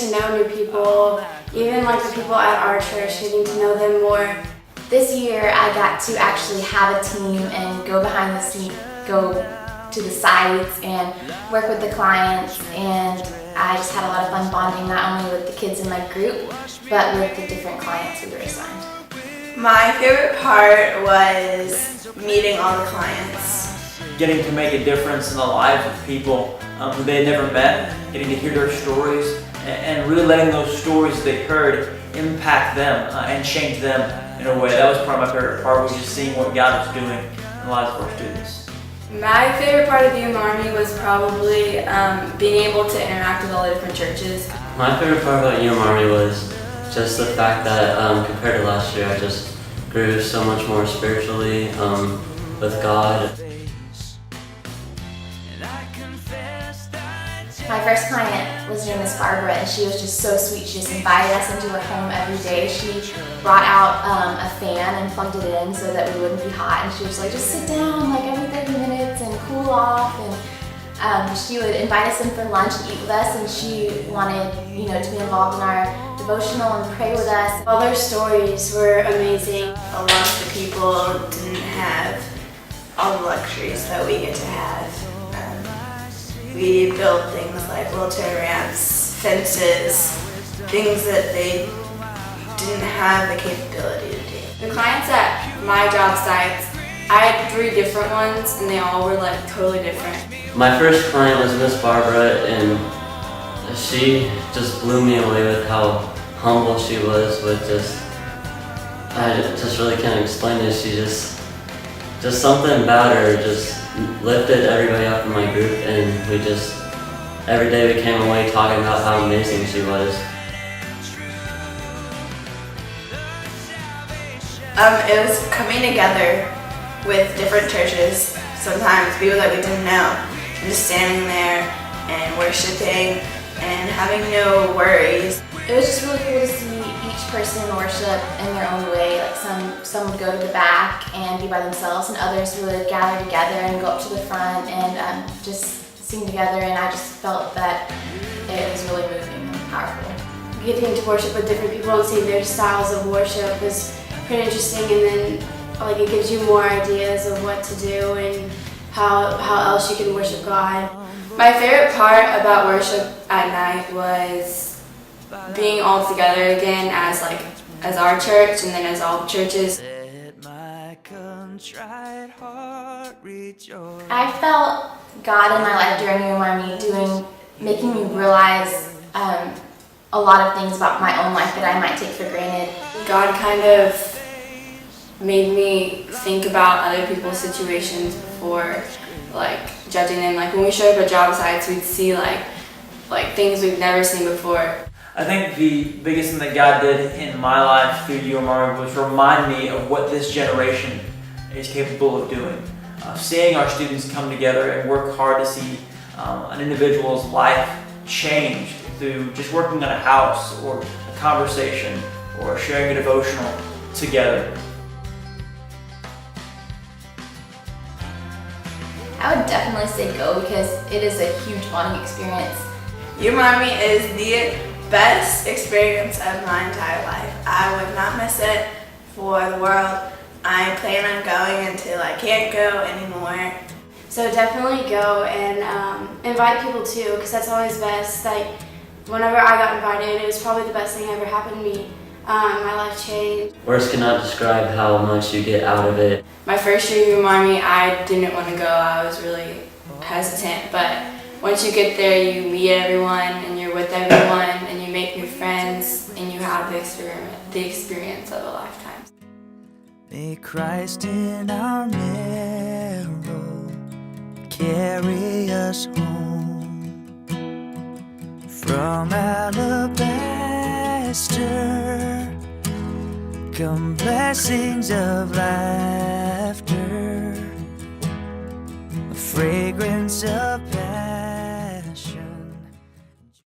to know new people, even like the people at our church, getting to know them more. This year I got to actually have a team and go behind the scenes, go to the sites and work with the clients, and I just had a lot of fun bonding not only with the kids in my group, but with the different clients who were assigned. My favorite part was meeting all the clients. Getting to make a difference in the lives of people who they had never met, getting to hear their stories, and really letting those stories they heard impact them and change them in a way. That was probably my favorite part, was just seeing what God was doing in the lives of our students. My favorite part of UM Army was probably being able to interact with all the different churches. My favorite part about UM Army was just the fact that compared to last year, I just grew so much more spiritually with God. My first client was named Miss Barbara, and she was just so sweet. She just invited us into her home every day. She brought out a fan and plugged it in so that we wouldn't be hot, and she was like, just sit down like every 30 minutes and cool off. And she would invite us in for lunch and eat with us, and she wanted, to be involved in our devotional and pray with us. All their stories were amazing. A lot of the people didn't have all the luxuries that we get to have. We built things like wheelchair ramps, fences, things that they didn't have the capability to do. The clients at my job sites, I had 3 different ones, and they all were like totally different. My first client was Miss Barbara, and she just blew me away with how humble she was with I just really can't explain it. She just something about her just lifted everybody up in my group, and we just, every day we came away talking about how amazing she was. It was coming together with different churches, sometimes people that we didn't know, and just standing there and worshiping and having no worries. It was just really cool to see each person worship in their own way. Like some would go to the back and be by themselves, and others would gather together and go up to the front and just sing together. And I just felt that it was really moving and powerful. Getting to worship with different people and seeing their styles of worship was pretty interesting, and then it gives you more ideas of what to do and how else you can worship God. My favorite part about worship at night was being all together again as our church, and then as all churches. I felt God in my life during UM Army making me realize a lot of things about my own life that I might take for granted. God kind of made me think about other people's situations before judging them. When we showed up at job sites, we'd see things we've never seen before. I think the biggest thing that God did in my life through UM Army was remind me of what this generation is capable of doing. Seeing our students come together and work hard to see an individual's life changed through just working on a house or a conversation or sharing a devotional together. I would definitely say go, because it is a huge bonding experience. UM Army is the best experience of my entire life. I would not miss it for the world. I plan on going until I can't go anymore. So definitely go and invite people too, because that's always best. Whenever I got invited, it was probably the best thing that ever happened to me. My life changed. Words cannot describe how much you get out of it. My first year at UM Army, I didn't want to go. I was really hesitant, but once you get there, you meet everyone and you're with everyone and you make new friends and you have the experience of a lifetime. May Christ in our narrow carry us home from alabaster, come blessings of laughter, a fragrance of